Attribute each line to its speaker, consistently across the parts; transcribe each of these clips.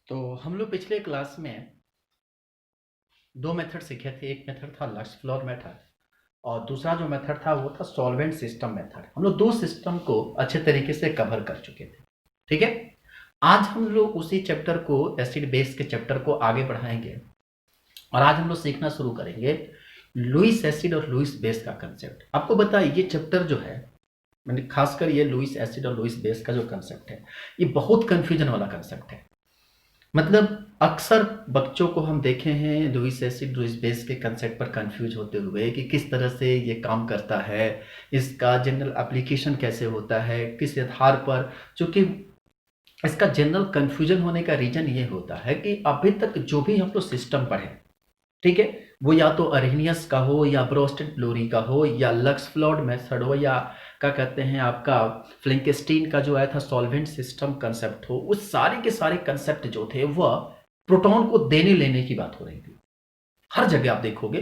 Speaker 1: तो हम लोग पिछले क्लास में दो मेथड सीखे थे। एक मेथड था लक्स फ्लोर मेथड और दूसरा जो मेथड था वो था सॉल्वेंट सिस्टम मेथड। हम लोग दो सिस्टम को अच्छे तरीके से कवर कर चुके थे। ठीक है, आज हम लोग उसी चैप्टर को, एसिड बेस के चैप्टर को आगे बढ़ाएंगे और आज हम लोग सीखना शुरू करेंगे लुईस एसिड और लुईस बेस का कंसेप्ट। आपको बताइए ये चैप्टर जो है, मैंने खासकर ये लुईस एसिड और लुईस बेस का जो कंसेप्ट है, ये बहुत कंफ्यूजन वाला कंसेप्ट है। मतलब अक्सर बच्चों को हम देखे हैं लुईस एसिड लुईस बेस के कंसेप्ट पर कंफ्यूज होते हुए कि किस तरह से ये काम करता है, इसका जनरल एप्लीकेशन कैसे होता है, किस आधार पर। चूंकि इसका जनरल कंफ्यूजन होने का रीजन ये होता है कि अभी तक जो भी हम लोग सिस्टम पढ़े, ठीक है, वो या तो अरेनियस का हो या ब्रोस्टेड फ्लोरी का हो या लक्स फ्लॉर्ड मेथड हो या क्या कहते हैं आपका फ्लिंकस्टीन का जो आया था सॉल्वेंट सिस्टम कंसेप्ट हो, उस सारे के सारे कंसेप्ट जो थे वह प्रोटॉन को देने लेने की बात हो रही थी। हर जगह आप देखोगे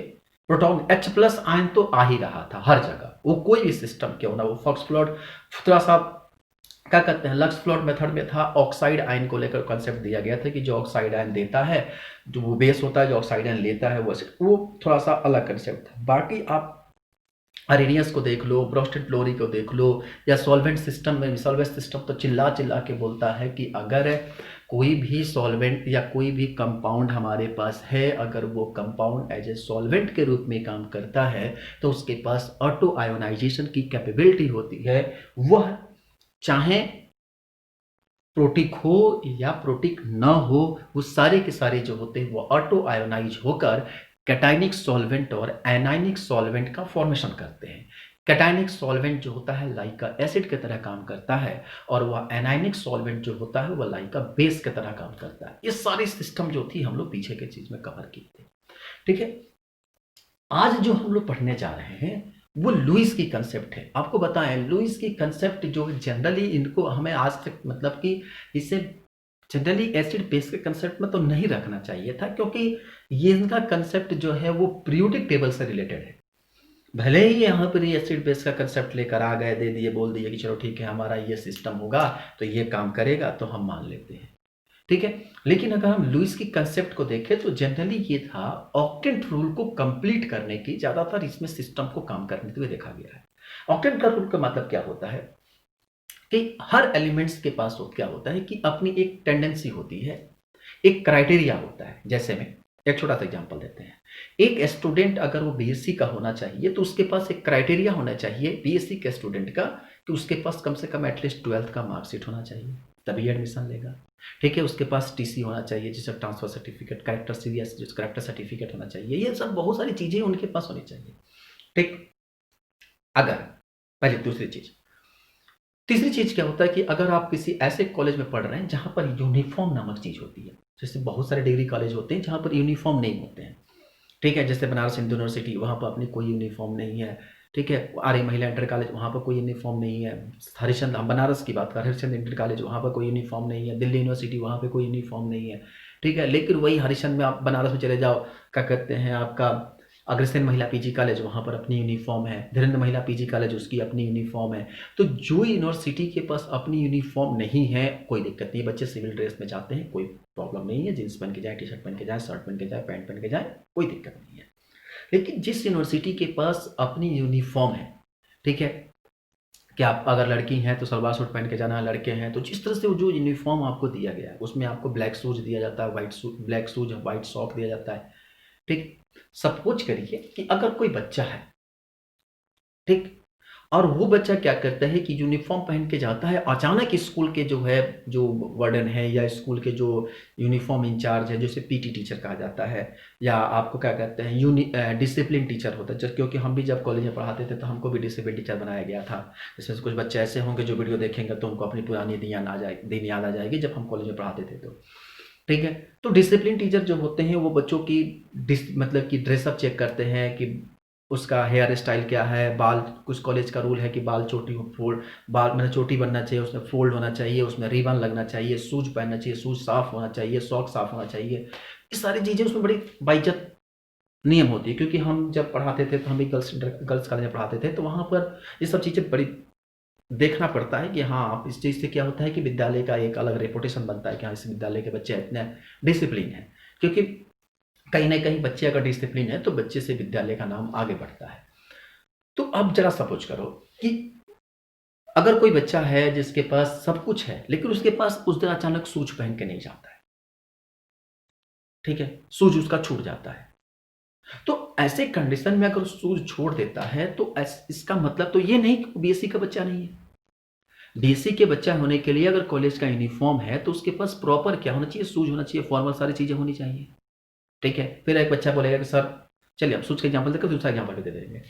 Speaker 1: प्रोटॉन H प्लस आयन तो आ ही रहा था हर जगह, वो कोई भी सिस्टम क्यों ना, वो फॉक्स फ्लॉर्ड थोड़ा सा क्या कहते हैं लक्स फ्लोट मेथड में था, ऑक्साइड आयन को लेकर कॉन्सेप्ट दिया गया था कि जो ऑक्साइड आयन देता है, जो वो बेस होता है, जो ऑक्साइड आयन लेता है वो थोड़ा सा अलग कंसेप्ट था। बाकी आप अरेनियस को देख लो, ब्रोस्टेड फ्लोरी को देख लो या सॉल्वेंट सिस्टम में, सॉल्वेंट सिस्टम तो चिल्ला चिल्ला के बोलता है कि अगर कोई भी सॉल्वेंट या कोई भी कंपाउंड हमारे पास है, अगर वो कंपाउंड एज ए सॉल्वेंट के रूप में काम करता है तो उसके पास ऑटो आयोनाइजेशन की कैपेबिलिटी होती है। वह चाहे प्रोटिक हो या प्रोटिक न हो, वो सारे के सारे जो होते हैं वो ऑटो आयोनाइज होकर कैटाइनिक सॉल्वेंट और एनाइनिक सॉल्वेंट का फॉर्मेशन करते हैं। कैटाइनिक सॉल्वेंट जो होता है लाइका एसिड की तरह काम करता है और वह एनाइनिक सॉल्वेंट जो होता है वह लाइका बेस की तरह काम करता है। ये सारी सिस्टम जो थी हम लोग पीछे के चीज में कवर की थी। ठीक है, आज जो हम लोग पढ़ने जा रहे हैं वो लुईस की कंसेप्ट है। आपको बताएं लुईस की कंसेप्ट जो जनरली इनको हमें आज तक मतलब कि इसे जनरली एसिड बेस के कंसेप्ट में तो नहीं रखना चाहिए था, क्योंकि ये इनका कंसेप्ट जो है वो पीरियोडिक टेबल से रिलेटेड है। भले ही यहाँ पर ये एसिड बेस का कंसेप्ट लेकर आ गए, दे दिए, बोल दिए कि चलो ठीक है हमारा ये सिस्टम होगा तो ये काम करेगा, तो हम मान लेते हैं। ठीक है, लेकिन अगर हम लुईस की कंसेप्ट को देखें तो जनरली ये था ऑक्टेंट रूल को कंप्लीट करने की, ज्यादातर इसमें सिस्टम को काम करने के लिए देखा गया है। ऑक्टेंट का रूल का मतलब क्या होता है कि हर एलिमेंट्स के पास क्या होता है कि अपनी एक टेंडेंसी होती है, एक क्राइटेरिया होता है। जैसे में एक छोटा सा एग्जांपल देते हैं, एक स्टूडेंट अगर वो बीएससी का होना चाहिए तो उसके पास एक क्राइटेरिया होना चाहिए बीएससी के स्टूडेंट का कि उसके पास कम से कम एटलीस्ट 12th का मार्कशीट होना चाहिए, तभी एडमिशन लेगा। ठीक है, उसके पास टीसी होना चाहिए, जिसे ट्रांसफर सर्टिफिकेट, कैरेक्टर सीरियस जिस कैरेक्टर सर्टिफिकेट होना चाहिए, ये सब बहुत सारी चीजें उनके पास होनी चाहिए। ठीक, अगर पहले दूसरी चीज, तीसरी चीज क्या होता है कि अगर आप किसी ऐसे कॉलेज में पढ़ रहे हैं जहां पर यूनिफॉर्म नामक चीज होती है, जैसे बहुत सारे डिग्री कॉलेज होते हैं जहां पर यूनिफॉर्म नहीं होते हैं। ठीक है, जैसे बनारस हिंदू यूनिवर्सिटी, वहाँ पर अपनी कोई यूनिफॉर्म नहीं है। ठीक है, आर्य महिला इंटर कॉलेज, वहाँ पर कोई यूनिफॉर्म नहीं है। हरिश्चंद्र, हम बनारस की बात करें, हरिश्चंद्र इंटर कॉलेज, वहाँ पर कोई यूनिफॉर्म नहीं है। दिल्ली यूनिवर्सिटी, वहाँ पे कोई यूनिफॉर्म नहीं है। ठीक है, लेकिन वही हरिश्चंद्र में आप बनारस में चले जाओ, क्या कहते हैं आपका अग्रसेन महिला पीजी कॉलेज, वहाँ पर अपनी यूनिफॉर्म है। धीरेन्द्र महिला पीजी कॉलेज, उसकी अपनी यूनिफॉर्म है। तो जो यूनिवर्सिटी के पास अपनी यूनिफॉर्म नहीं है, कोई दिक्कत नहीं, बच्चे सिविल ड्रेस में जाते हैं, कोई प्रॉब्लम नहीं है, जींस पहन के जाए, टी शर्ट पहन के जाए, शर्ट पहन के जाए, पैंट पहन के जाए, कोई दिक्कत नहीं है। लेकिन जिस यूनिवर्सिटी के पास अपनी यूनिफॉर्म है, ठीक है, कि आप अगर लड़की हैं तो सलवार सूट पहन के जाना है, लड़के हैं तो जिस तरह से वो जो यूनिफॉर्म आपको दिया गया है उसमें आपको ब्लैक शूज दिया जाता है, white shoes, black shoes, white sock दिया जाता है। ठीक, सपोज करिए कि अगर कोई बच्चा है, ठीक, और वो बच्चा क्या करता है कि यूनिफॉर्म पहन के जाता है, अचानक स्कूल के जो है, जो वार्डन है या स्कूल के जो यूनिफॉर्म इंचार्ज है, जैसे पीटी टीचर कहा जाता है, या आपको क्या कहते हैं डिसिप्लिन टीचर होता है, क्योंकि हम भी जब कॉलेज में पढ़ाते थे तो हमको भी डिसिप्लिन टीचर बनाया गया था। जैसे कुछ बच्चे ऐसे होंगे जो वीडियो देखेंगे तो उनको अपनी पुरानी दिन याद आ जाएगी जब हम कॉलेज में पढ़ाते थे तो। ठीक है, तो डिसिप्लिन टीचर जो होते हैं वो बच्चों की मतलब कि ड्रेसअप चेक करते हैं कि उसका हेयर स्टाइल क्या है, बाल, कुछ कॉलेज का रूल है कि बाल चोटी फोल्ड, बाल मतलब चोटी बनना चाहिए, उसमें फोल्ड होना चाहिए, उसमें रिबन लगना चाहिए, शूज पहनना चाहिए, शूज साफ होना चाहिए, सॉक साफ होना चाहिए। ये सारी चीज़ें उसमें बड़ी बाइज्जत नियम होती है, क्योंकि हम जब पढ़ाते थे तो हम भी गर्ल्स कॉलेज में पढ़ाते थे तो वहाँ पर ये सब चीज़ें बड़ी देखना पड़ता है कि हाँ इस चीज़ से क्या होता है कि विद्यालय का एक अलग रेपुटेशन बनता है कि हाँ इस विद्यालय के बच्चे इतने डिसिप्लिन है, क्योंकि कहीं ना कहीं बच्चे अगर डिसिप्लिन है तो बच्चे से विद्यालय का नाम आगे बढ़ता है। तो अब जरा सपोज करो कि अगर कोई बच्चा है जिसके पास सब कुछ है लेकिन उसके पास उस दिन अचानक शूज पहन के नहीं जाता है, ठीक है, शूज उसका छूट जाता है, तो ऐसे कंडीशन में अगर शूज छोड़ देता है तो इसका मतलब तो ये नहीं कि बीएससी का बच्चा नहीं है। बीएससी के बच्चा होने के लिए अगर कॉलेज का यूनिफॉर्म है तो उसके पास प्रॉपर क्या होना चाहिए, शूज होना चाहिए, फॉर्मल सारी चीजें होनी चाहिए, ठीक है। फिर एक बच्चा बोलेगा कि सर चलिए आप शूज का एग्जाम्पल देकर दूसरा एग्जाम्पल भी दे देंगे।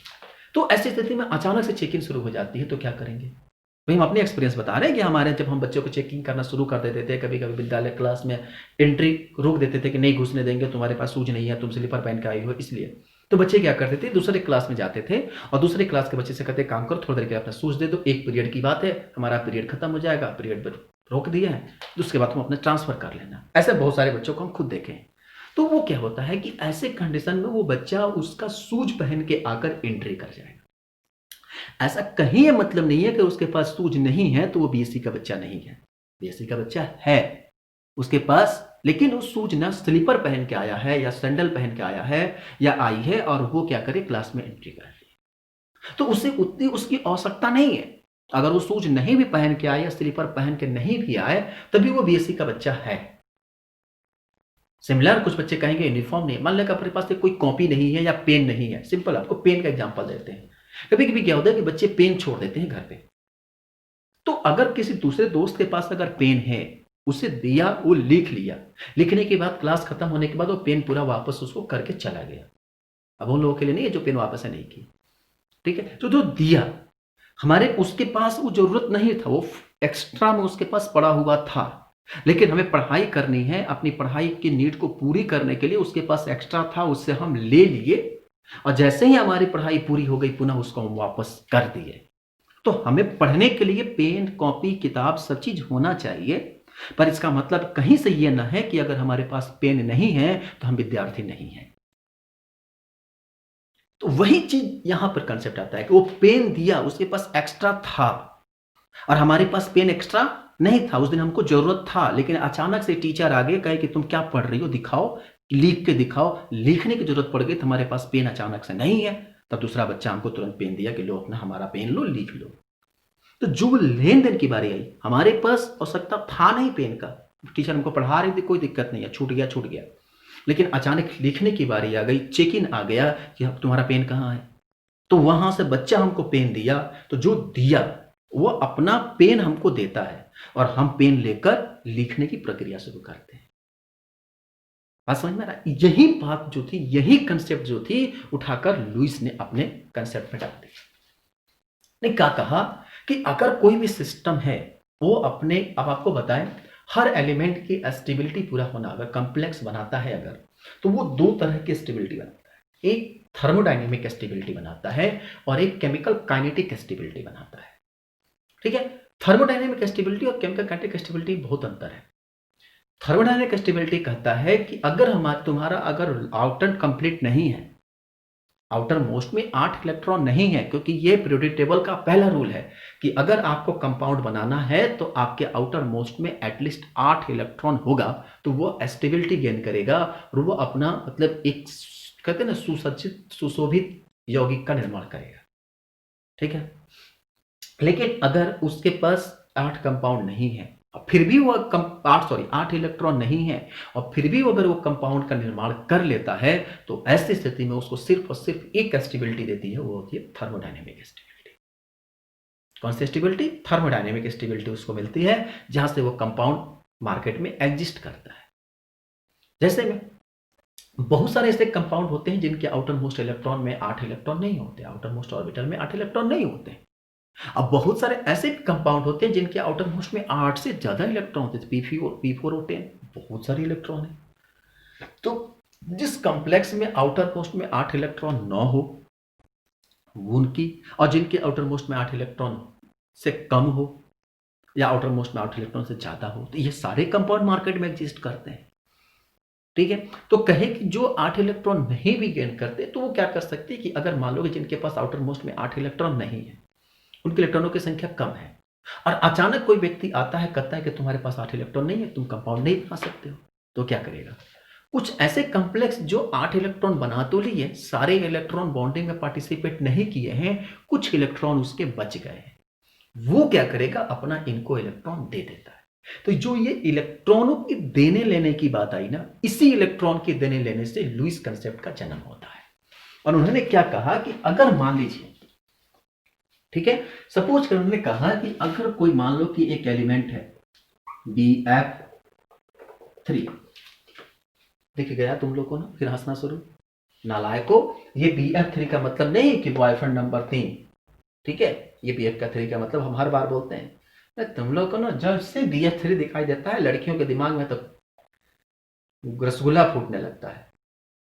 Speaker 1: तो ऐसी स्थिति में अचानक से चेकिंग शुरू हो जाती है तो क्या करेंगे। भाई हम अपने एक्सपीरियंस बता रहे हैं कि हमारे जब हम बच्चों को चेकिंग करना शुरू कर देते थे, कभी कभी विद्यालय क्लास में एंट्री रोक देते थे कि नहीं घुसने देंगे, तुम्हारे पास शूज नहीं है, तुम स्लीपर पहन के आई हो, इसलिए तो बच्चे क्या करते थे, दूसरे क्लास में जाते थे और दूसरे क्लास के बच्चे से कहते काम करो थोड़ी देर के अपना शूज दे दो, एक पीरियड की बात है, हमारा पीरियड खत्म हो जाएगा, पीरियड पर रोक दिया है, उसके बाद हम अपने ट्रांसफर कर लेना। ऐसे बहुत सारे बच्चों को हम खुद देखें। तो वो क्या होता है कि ऐसे कंडीशन में वो बच्चा उसका शूज पहन के आकर एंट्री कर जाएगा। ऐसा कहीं ये मतलब नहीं है कि उसके पास शूज नहीं है तो वो बीएससी का बच्चा नहीं है, बीएससी का बच्चा है उसके पास, लेकिन वो शूज ना स्लीपर पहन के आया है या सैंडल पहन के आया है या आई है और वो क्या करे क्लास में एंट्री कर रही है, तो उसे उतनी उसकी आवश्यकता नहीं है। अगर वो शूज नहीं भी पहन के आए या स्लीपर पहन के नहीं भी आए तभी वो बीएससी का बच्चा है। सिमिलर कुछ बच्चे कहेंगे यूनिफॉर्म नहीं, मान लें अपने पास कोई कॉपी नहीं है या पेन नहीं है, सिंपल आपको पेन का एग्जांपल देते हैं। कभी कभी क्या होता है कि बच्चे पेन छोड़ देते हैं घर पे, तो अगर किसी दूसरे दोस्त के पास अगर पेन है उसे दिया, वो लिख लिया, लिखने के बाद क्लास खत्म होने के बाद वो पेन पूरा वापस उसको करके चला गया। अब उन लोगों के लिए नहीं है जो पेन वापस नहीं की, ठीक है, तो जो दिया हमारे उसके पास वो जरूरत नहीं था, वो एक्स्ट्रा में उसके पास पड़ा हुआ था, लेकिन हमें पढ़ाई करनी है, अपनी पढ़ाई की नीड को पूरी करने के लिए उसके पास एक्स्ट्रा था, उससे हम ले लिए और जैसे ही हमारी पढ़ाई पूरी हो गई पुनः उसको हम वापस कर दिए। तो हमें पढ़ने के लिए पेन, कॉपी, किताब सब चीज होना चाहिए, पर इसका मतलब कहीं से यह ना है कि अगर हमारे पास पेन नहीं है तो हम विद्यार्थी नहीं हैं। तो वही चीज यहां पर कंसेप्ट आता है कि वो पेन दिया, उसके पास एक्स्ट्रा था और हमारे पास पेन एक्स्ट्रा नहीं था, उस दिन हमको जरूरत था, लेकिन अचानक से टीचर आगे कहे कि तुम क्या पढ़ रही हो, दिखाओ, लिख के दिखाओ, लिखने की जरूरत पड़ गई, तुम्हारे पास पेन अचानक से नहीं है, तब दूसरा बच्चा हमको तुरंत पेन दिया कि लो अपना हमारा पेन लो, लिख लो। तो जो लेन देन की बारी आई, हमारे पास आवश्यकता था नहीं पेन का, टीचर हमको पढ़ा रही थी, कोई दिक्कत नहीं है, छूट गया छूट गया, लेकिन अचानक लिखने की बारी आ गई, चेक इन आ गया कि तुम्हारा पेन कहाँ है, तो वहां से बच्चा हमको पेन दिया, तो जो दिया वो अपना पेन हमको देता है और हम पेन लेकर लिखने की प्रक्रिया शुरू करते हैं। बात समझ में आ रहा है? यही बात जो थी, यही कंसेप्ट जो थी, उठाकर लुईस ने अपने कंसेप्ट में डाल दी। ने क्या कहा कि अगर कोई भी सिस्टम है वो अपने, अब आपको बताएं, हर एलिमेंट की स्टेबिलिटी पूरा होना अगर कॉम्प्लेक्स बनाता है अगर, तो वो दो तरह की स्टेबिलिटी बनाता है, एक थर्मोडायनेमिक स्टेबिलिटी बनाता है और एक केमिकल काइनेटिक स्टेबिलिटी बनाता है, ठीक है। थर्मोडायनेमिक स्टेबिलिटी और केमिकल काइनेटिक स्टेबिलिटी बहुत अंतर है। थर्मोडायनेमिक स्टेबिलिटी कहता है कि अगर तुम्हारा अगर आउटर कंप्लीट नहीं है, आउटर मोस्ट में 8 इलेक्ट्रॉन नहीं है, क्योंकि ये पीरियोडिक टेबल का पहला रूल है कि अगर आपको कंपाउंड बनाना है तो आपके आउटर मोस्ट में एटलीस्ट 8 इलेक्ट्रॉन होगा, तो वो स्टेबिलिटी गेन करेगा और वो अपना मतलब एक कहते हैं ना सुसज्जित सुशोभित यौगिक का निर्माण करेगा, ठीक है। लेकिन अगर उसके पास 8 कंपाउंड नहीं है और फिर भी वो 8 इलेक्ट्रॉन नहीं है और फिर भी अगर वो कंपाउंड का निर्माण कर लेता है, तो ऐसी स्थिति में उसको सिर्फ और सिर्फ एक स्टेबिलिटी देती है, वो होती है थर्मोडायनेमिक स्टेबिलिटी। कौन सी स्टेबिलिटी? थर्मोडायनेमिक स्टेबिलिटी उसको मिलती है जहां से वो कंपाउंड मार्केट में एग्जिस्ट करता है। जैसे में बहुत सारे ऐसे कंपाउंड होते हैं जिनके आउटर मोस्ट इलेक्ट्रॉन में 8 इलेक्ट्रॉन नहीं होते, आउटर मोस्ट ऑर्बिटल में 8 इलेक्ट्रॉन नहीं होते। अब बहुत सारे ऐसे कंपाउंड होते हैं जिनके आउटर मोस्ट में 8 से ज्यादा इलेक्ट्रॉन होते हैं, P4 और 10, बहुत सारे इलेक्ट्रॉन है। तो जिस कॉम्प्लेक्स में आउटर मोस्ट में 8 इलेक्ट्रॉन न हो उनकी, और जिनके आउटर मोस्ट में 8 इलेक्ट्रॉन से कम हो या आउटर मोस्ट में 8 इलेक्ट्रॉन से ज्यादा हो, तो ये सारे कंपाउंड मार्केट में एग्जिस्ट करते हैं, ठीक है। तो कहे कि जो 8 इलेक्ट्रॉन नहीं भी गेन करते तो वो क्या कर सकते हैं कि अगर मान लो कि जिनके पास आउटर मोस्ट में 8 इलेक्ट्रॉन नहीं है उनके इलेक्ट्रॉनों की संख्या कम है, और अचानक कोई व्यक्ति आता है, कहता है कि तुम्हारे पास 8 इलेक्ट्रॉन नहीं है, तुम कंपाउंड नहीं बना सकते हो, तो क्या करेगा? कुछ ऐसे कॉम्प्लेक्स जो 8 इलेक्ट्रॉन बना तो लिए, सारे इलेक्ट्रॉन बॉन्डिंग में पार्टिसिपेट नहीं किए हैं, कुछ इलेक्ट्रॉन उसके बच गए हैं, वो क्या करेगा? अपना इनको इलेक्ट्रॉन दे देता है। तो जो ये इलेक्ट्रॉनों की देने लेने की बात आई ना, इसी इलेक्ट्रॉन के देने लेने से लुईस कंसेप्ट का जन्म होता है। और उन्होंने क्या कहा कि अगर मान लीजिए, ठीक है, सपोज कर उन्होंने कहा कि अगर कोई मान लो कि एक एलिमेंट है BF3, दिख गया तुम लोग को ना? फिर हंसना शुरू, नालायको, ये BF3 का मतलब नहीं कि बॉयफ्रेंड नंबर 3, ठीक है, ये BF3 का मतलब हम हर बार बोलते हैं, तुम लोग को ना जब से BF3 दिखाई देता है लड़कियों के दिमाग में तो रसगुल्ला फूटने लगता है,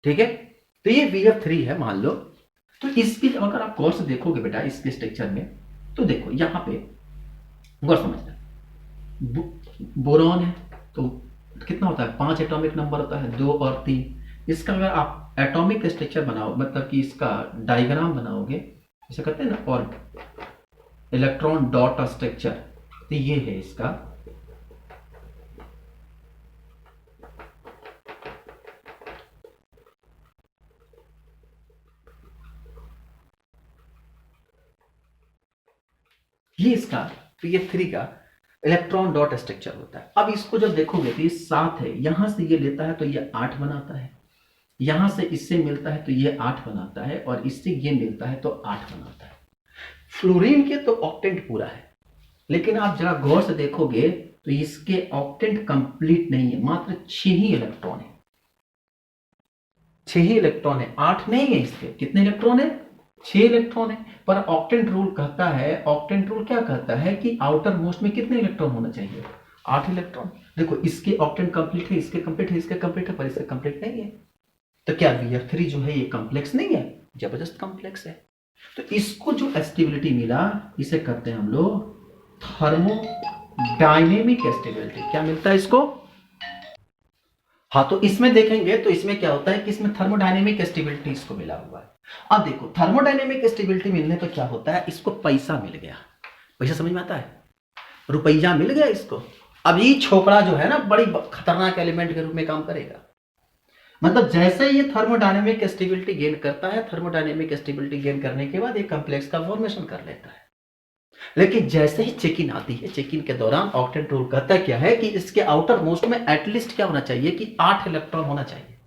Speaker 1: ठीक है। तो ये BF3 है मान लो, तो इसकी अगर आप गौर से देखोगे बेटा इसके स्ट्रक्चर में, तो देखो यहाँ पे गौर समझना, बोरॉन है तो कितना होता है? 5 एटॉमिक नंबर होता है, 2 और 3। इसका अगर आप एटॉमिक स्ट्रक्चर बनाओ, मतलब कि इसका डायग्राम बनाओगे, जैसे कहते हैं ना, और इलेक्ट्रॉन डॉट स्ट्रक्चर, तो ये है इसका। ये इसका BF3 का इलेक्ट्रॉन डॉट स्ट्रक्चर होता है। अब इसको जब देखोगे तो ये 7 है, यहां से ये लेता है तो ये 8 बनाता है, यहां से इससे मिलता है तो ये 8 बनाता है, और इससे ये मिलता है तो 8 बनाता है। फ्लोरीन के तो ऑक्टेंट पूरा है, लेकिन आप जरा गौर से देखोगे तो इसके ऑक्टेंट कंप्लीट नहीं है, मात्र 6 ही इलेक्ट्रॉन है, 6 ही इलेक्ट्रॉन है, 8 नहीं है इसके। कितने इलेक्ट्रॉन है? 6 इलेक्ट्रॉन है। पर ऑक्टेंट रूल कहता है, ऑक्टेंट रूल क्या कहता है कि आउटर मोस्ट में कितने इलेक्ट्रॉन होना चाहिए? 8 इलेक्ट्रॉन। देखो इसके ऑक्टेंट कंप्लीट है, इसके कंप्लीट है, इसके कंप्लीट है, पर इसके कंप्लीट नहीं है। तो क्या BF3 जो है ये कॉम्प्लेक्स नहीं है? जबरदस्त कॉम्प्लेक्स है। तो इसको जो स्टेबिलिटी मिला, इसे कहते हैं हम लोग थर्मोडायनेमिक स्टेबिलिटी। क्या मिलता है इसको? हाँ, तो इसमें देखेंगे तो इसमें क्या होता है कि इसमें थर्मोडायनेमिक स्टेबिलिटी इसको मिला हुआ है। अब देखो थर्मोडायनेमिक स्टेबिलिटी मिलने पर क्या होता है, इसको पैसा मिल गया। पैसा समझ में आता है? रुपया मिल गया इसको। अब ये छोकरा जो है ना, बड़ी खतरनाक एलिमेंट के रूप में काम करेगा। मतलब जैसे ये थर्मोडायनेमिक स्टेबिलिटी गेन करता है, थर्मोडायनेमिक स्टेबिलिटी गेन करने के बाद एक कॉम्प्लेक्स का फॉर्मेशन कर लेता है। लेकिन जैसे ही चेकिन आती है, चेकिन के दौरान ऑक्टेंट रूल कहता क्या है कि इसके आउटर मोस्ट में एटलीस्ट क्या होना चाहिए कि 8 इलेक्ट्रॉन होना चाहिए।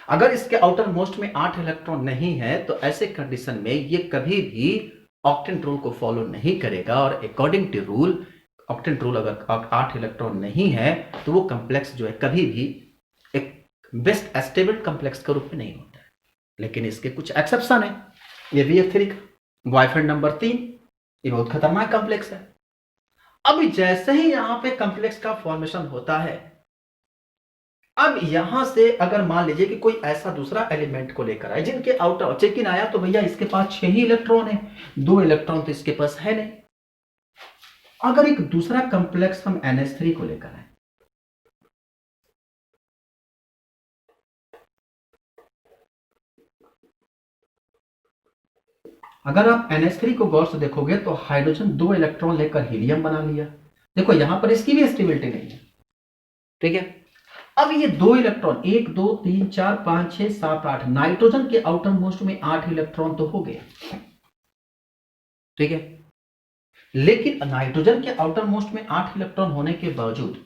Speaker 1: अगर इसके आउटर मोस्ट में 8 इलेक्ट्रॉन नहीं है तो ऐसे कंडीशन में ये कभी भी ऑक्टेंट रूल को फॉलो नहीं करेगा, और according to rule octet rule अगर 8 इलेक्ट्रॉन नहीं है तो वो कॉम्प्लेक्स जो है कभी भी एक बेस्ट स्टेबल कॉम्प्लेक्स के रूप में नहीं होता है। लेकिन इसके कुछ एक्सेप्शन है। ये BF3 का बॉयफ्रेंड नंबर 3, ये बहुत खतरनाक कॉम्प्लेक्स है। अब जैसे ही यहां पे कॉम्प्लेक्स का फॉर्मेशन होता है, अब यहां से अगर मान लीजिए कि कोई ऐसा दूसरा एलिमेंट को लेकर आए जिनके आउटर चेक इन आया, तो भैया इसके पास 6 ही इलेक्ट्रॉन है, 2 इलेक्ट्रॉन तो इसके पास है नहीं। अगर एक दूसरा कॉम्प्लेक्स हम NH3 को लेकर आए, अगर आप NH3 को गौर से देखोगे तो हाइड्रोजन 2 इलेक्ट्रॉन लेकर हीलियम बना लिया। देखो यहां पर इसकी भी स्टेबिलिटी नहीं है, ठीक है। अब ये 2 इलेक्ट्रॉन 1 2 3 4 5 6 7 8, नाइट्रोजन के आउटर मोस्ट में 8 इलेक्ट्रॉन तो हो गए, ठीक है। लेकिन नाइट्रोजन के आउटर मोस्ट में 8 इलेक्ट्रॉन होने के बावजूद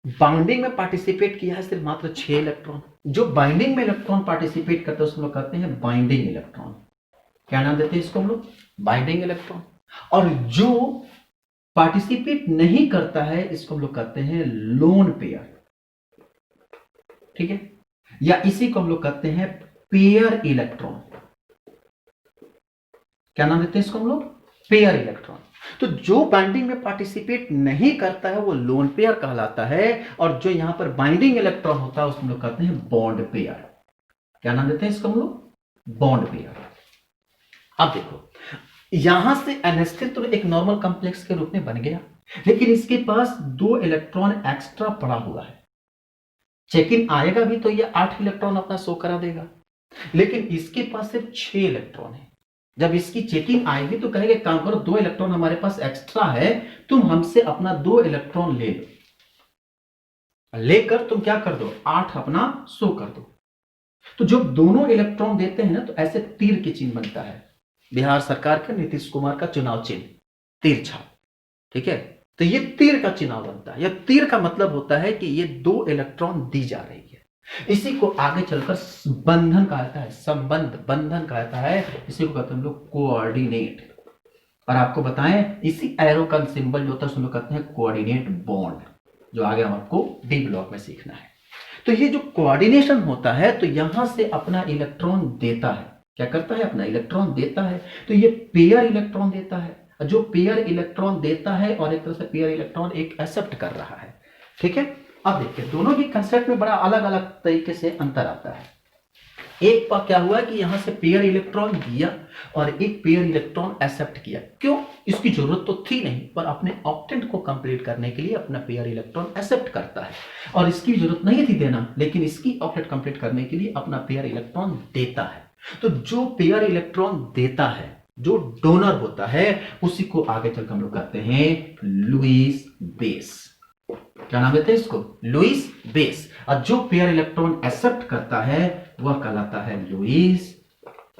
Speaker 1: बाइंडिंग में पार्टिसिपेट किया है सिर्फ मात्र 6 इलेक्ट्रॉन। जो बाइंडिंग में इलेक्ट्रॉन पार्टिसिपेट करते हैं उसको लोग कहते हैं बाइंडिंग इलेक्ट्रॉन। क्या नाम देते हैं इसको हम लोग? Binding electron. और जो पार्टिसिपेट नहीं करता है इसको हम लोग कहते हैं लोन पेयर, ठीक है, या इसी को हम लोग कहते हैं पेयर इलेक्ट्रॉन। क्या नाम देते हैं इसको हम लोग? Pair electron. तो जो बाइंडिंग में पार्टिसिपेट नहीं करता है वो लोन पेयर कहलाता है, और जो यहां पर बाइंडिंग इलेक्ट्रॉन होता है उसको हम लोग कहते हैं बॉन्ड पेयर। क्या नाम देते हैं इसको हम लोग? Bond pair. अब देखो यहां से NH3 तो एक नॉर्मल कॉम्प्लेक्स के रूप में बन गया, लेकिन इसके पास 2 इलेक्ट्रॉन एक्स्ट्रा पड़ा हुआ है। चेक इन आएगा भी तो ये 8 इलेक्ट्रॉन अपना शो करा देगा, लेकिन इसके पास सिर्फ 6 इलेक्ट्रॉन है। जब इसकी चेकिंग आएगी तो कहेंगे काम करो, 2 इलेक्ट्रॉन हमारे पास एक्स्ट्रा है, तुम हमसे अपना 2 इलेक्ट्रॉन ले लो, लेकर तुम क्या कर दो, 8 अपना शो कर दो। तो जब दोनों इलेक्ट्रॉन देते हैं ना तो ऐसे तीर की चिन्ह बनता है, बिहार सरकार के नीतीश कुमार का चुनाव चिन्ह तीर छाप, ठीक है। तो ये तीर का चिन्ह बनता है, यह तीर का मतलब होता है कि ये 2 इलेक्ट्रॉन दी जा रही है। इसी को आगे चलकर बंधन कहा जाता है, संबंध बंधन कहा जाता है, इसी को कहते हैं हम लोग कोऑर्डिनेट। और आपको बताएं इसी एरो का सिंबल जो होता है उसमें कहते हैं कोऑर्डिनेट बॉन्ड, जो आगे हम आपको डी ब्लॉक में सीखना है। तो ये जो कोऑर्डिनेशन होता है, तो यहां से अपना इलेक्ट्रॉन देता है, क्या करता है, अपना इलेक्ट्रॉन देता है। तो ये पेयर इलेक्ट्रॉन देता है, जो पेयर इलेक्ट्रॉन देता है और एक तरह से पेयर इलेक्ट्रॉन एक एक्सेप्ट कर रहा है, ठीक है। अब देखिए दोनों की कंसेप्ट में बड़ा अलग अलग तरीके से अंतर आता है। एक बार क्या हुआ कि यहां से पेयर इलेक्ट्रॉन दिया और एक पेयर इलेक्ट्रॉन एक्सेप्ट किया, क्यों, इसकी जरूरत तो थी नहीं, पर अपने ऑक्टेंट को कंप्लीट करने के लिए अपना पेयर इलेक्ट्रॉन एक्सेप्ट करता है। और इसकी जरूरत नहीं थी देना, लेकिन इसकी ऑक्टेंट कंप्लीट करने के लिए अपना पेयर इलेक्ट्रॉन देता है। तो जो पेयर इलेक्ट्रॉन देता है, जो डोनर होता है, उसी को आगे चलकर हम लोग कहते हैं लुईस बेस। क्या नाम देते हैं इसको, लुईस बेस। और जो पेयर इलेक्ट्रॉन एक्सेप्ट करता है वह कहलाता है लुईस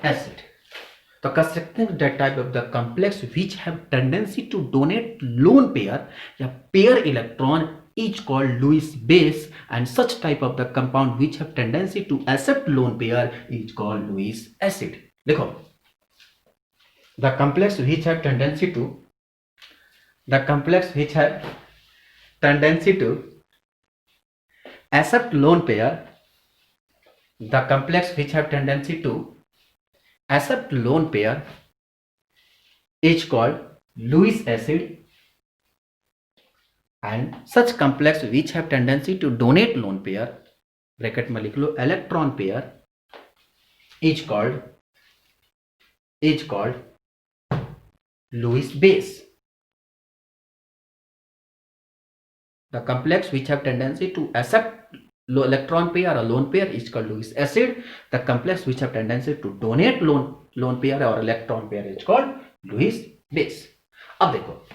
Speaker 1: एसिड। तो कह सकते हैं that type of the complex which have tendency to donate lone pair या pair electron is called Lewis base, and such type of the compound which have tendency to accept lone pair is called Lewis acid. देखो, the complex which have tendency to accept lone pair, the complex which have tendency to accept lone pair is called Lewis acid, and such complex which have tendency to donate lone pair, bracket में लिख लो electron pair, is called Lewis base. The complex which have tendency to accept electron pair or lone pair is called Lewis acid. The complex which have tendency to donate lone pair or electron pair is called Lewis base. अब देखो,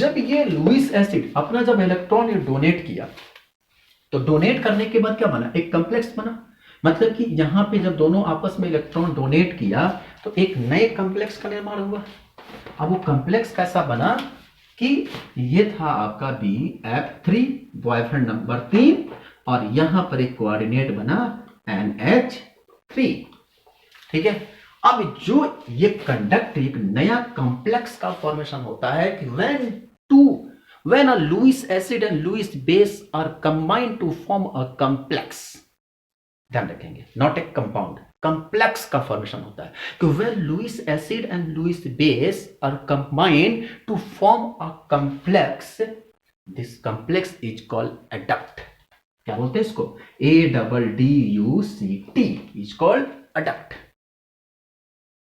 Speaker 1: जब ये Lewis acid अपना जब electron ये donate किया, तो donate करने के बाद क्या बना, एक कॉम्प्लेक्स बना। मतलब कि यहां पे जब दोनों आपस में इलेक्ट्रॉन डोनेट किया तो एक नए कॉम्प्लेक्स का निर्माण हुआ। अब वो कॉम्प्लेक्स कैसा बना कि ये था आपका BF3 बॉयफ्रेंड नंबर 3, और यहां पर एक कोऑर्डिनेट बना NH3, ठीक है। अब जो ये कंडक्ट एक नया कॉम्प्लेक्स का फॉर्मेशन होता है कि when a Lewis acid and Lewis base are combined to form a complex, ध्यान रखेंगे, नॉट ए कंपाउंड, कॉम्प्लेक्स का फॉर्मेशन होता है कि when Lewis acid and Lewis base are combined to form a complex, this complex is called adduct. क्या बोलते हैं इसको, ADDUCT is called adduct.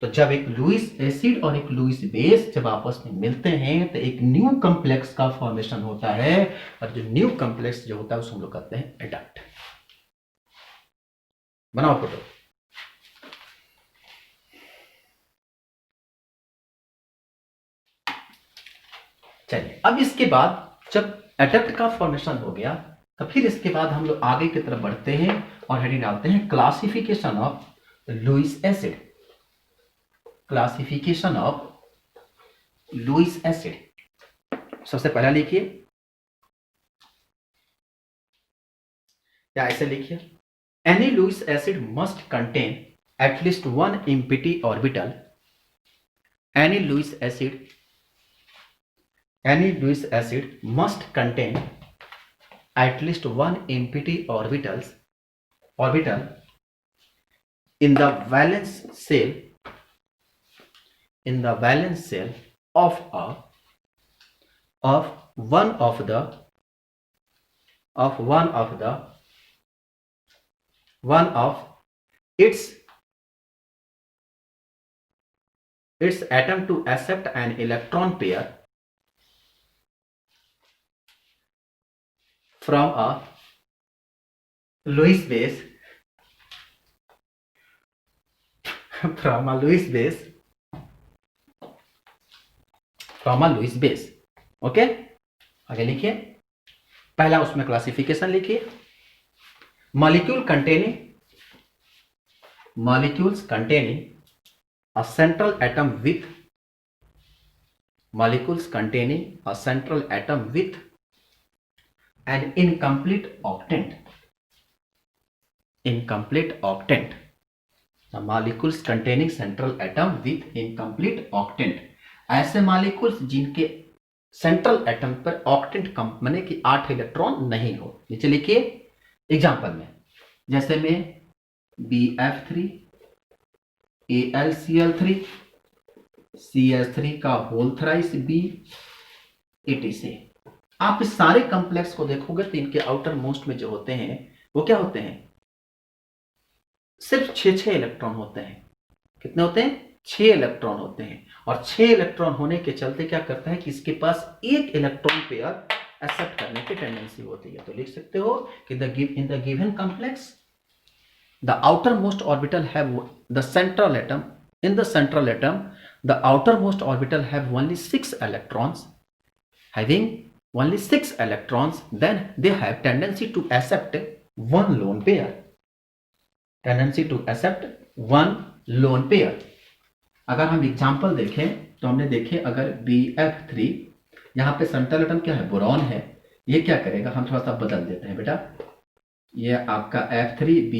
Speaker 1: तो जब एक लुईस एसिड और एक लुईस बेस जब आपस में मिलते हैं तो एक न्यू कॉम्प्लेक्स का फॉर्मेशन होता है, और जो न्यू कॉम्प्लेक्स जो होता है उसको हम लोग कहते हैं एडक्ट। बनाओ फोटो। चलिए, अब इसके बाद जब एडक्ट का फॉर्मेशन हो गया तो फिर इसके बाद हम लोग आगे की तरफ बढ़ते हैं और हेडिंग डालते हैं classification of Lewis acid. Classification of Lewis acid. सबसे पहला लिखिए, या ऐसे लिखिए, any Lewis acid must contain at least one empty orbital. Any Lewis acid must contain at least one empty orbital in the valence shell of one of its atom to accept an electron pair from a Lewis base from a Lewis base. Okay, आगे लिखिए। पहला उसमें classification लिखिए। Molecules containing a central atom with molecules containing a central atom with an incomplete octet the molecules containing central atom with incomplete octet ऐसे molecules जिनके central atom पर octant माने कि 8 इलेक्ट्रॉन नहीं हो। नीचे लिखिए एग्जांपल में, जैसे में BF3 AlCl3 CH3 का होल थ्राइस B etc। आप इस सारे कॉम्प्लेक्स को देखोगे तो इनके आउटर मोस्ट में जो होते हैं वो क्या होते हैं, सिर्फ 6 इलेक्ट्रॉन होते हैं। कितने होते हैं? 6 इलेक्ट्रॉन होते हैं। और 6 इलेक्ट्रॉन होने के चलते क्या करता है कि इसके पास एक इलेक्ट्रॉन पेयर एक्सेप्ट करने की टेंडेंसी होती है। तो लिख सकते हो कि in the given complex the outermost orbital have the central atom in the central atom the outermost orbital have only 6 electrons, having only 6 electrons, then they have tendency to accept one lone pair, tendency to accept one lone pair। अगर हम example देखें तो हमने देखे अगर BF3 यहां पे central atom क्या है, बोरॉन है, ये क्या करेगा, हम थोड़ा सा बदल देते हैं बेटा, ये आपका F3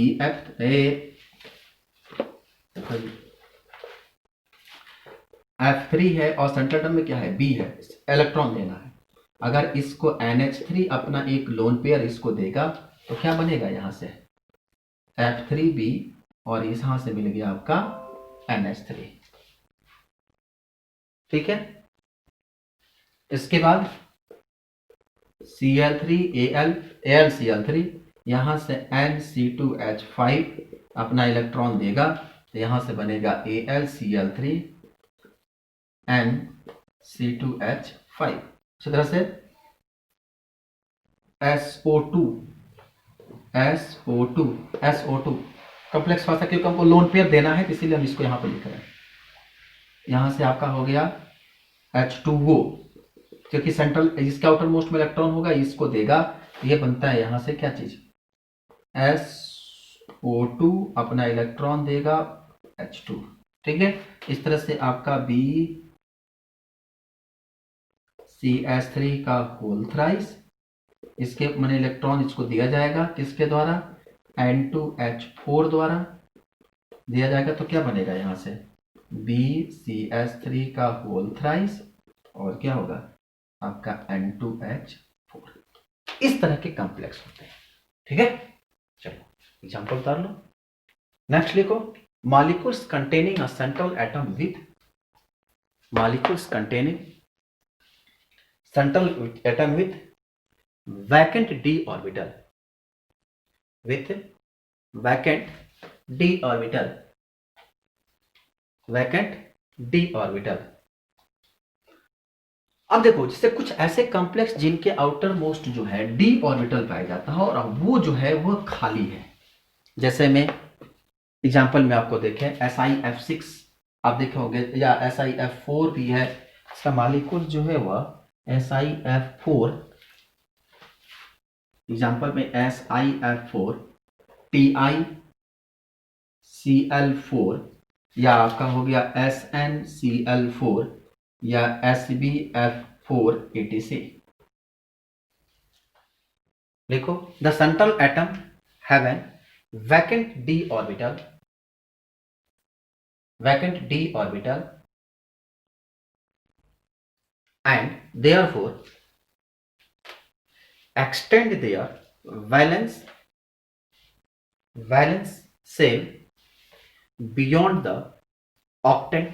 Speaker 1: F3 है और सेंट्रल एटम में क्या है, B है, इलेक्ट्रॉन देना है। अगर इसको NH3 अपना एक लोन पेयर इसको देगा तो क्या बनेगा, यहां से F3B और यहां से मिल गया आपका NH3। ठीक है, इसके बाद AlCl3 यहां से NC2H5 अपना इलेक्ट्रॉन देगा तो यहां से बनेगा AlCl3 NC2H5। इसी तरह से SO2 कॉम्प्लेक्स फासा, क्योंकि हमको लोन पेयर देना है इसीलिए हम इसको यहां पर लिख रहे हैं। यहां से आपका हो गया H2O, क्योंकि सेंट्रल इसका आउटर मोस्ट में इलेक्ट्रॉन होगा, इसको देगा, ये बनता है यहां से क्या चीज, SO2 अपना इलेक्ट्रॉन देगा H2। ठीक है, इस तरह से आपका BCH3 का होल थ्राइस, इसके मैंने इलेक्ट्रॉन इसको दिया जाएगा किसके द्वारा, N2H4 द्वारा दिया जाएगा। तो क्या बनेगा यहां से BCH3 का होल थ्राइस और क्या होगा आपका N2H4। इस तरह के कॉम्प्लेक्स होते हैं। ठीक है, चलो एग्जांपल उतार लो। नेक्स्ट लिखो, molecules containing a central atom with vacant d orbital अब देखो, जैसे कुछ ऐसे कॉम्प्लेक्स जिनके आउटर मोस्ट जो है d ऑर्बिटल पाया जाता है और वो जो है वो खाली है। जैसे में एग्जांपल में आपको देखें SiF6 आप देखे होंगे, या SiF4 भी है, इसका मॉलिक्यूल जो है वह SiF4, एग्जांपल में SiF4 TiCl4 या आपका हो गया SnCl4 या SbF4 etc। देखो, the central atom have an vacant d orbital and therefore extend their valence shell beyond the octet।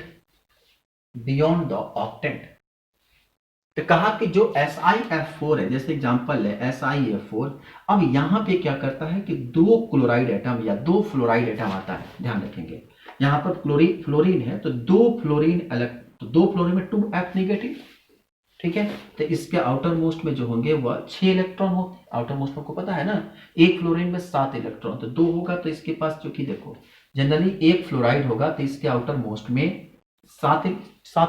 Speaker 1: तो कहा कि जो SiF4 है, जैसे एग्जांपल है SiF4, अब यहां पे क्या करता है कि 2 क्लोराइड एटम या 2 फ्लोराइड एटम आता है, ध्यान रखेंगे यहां पर फ्लोरीन है तो 2 फ्लोरीन में 2F नेगेटिव। ठीक है, तो इसके आउटर मोस्ट में जो होंगे वह 6 इलेक्ट्रॉन हो। आउटर मोस्ट आपको पता है ना, एक फ्लोरीन में 7 इलेक्ट्रॉन, तो 2 होगा तो इसके पास, क्योंकि देखो जनरली एक फ्लोराइड होगा तो इसके आउटर मोस्ट में 7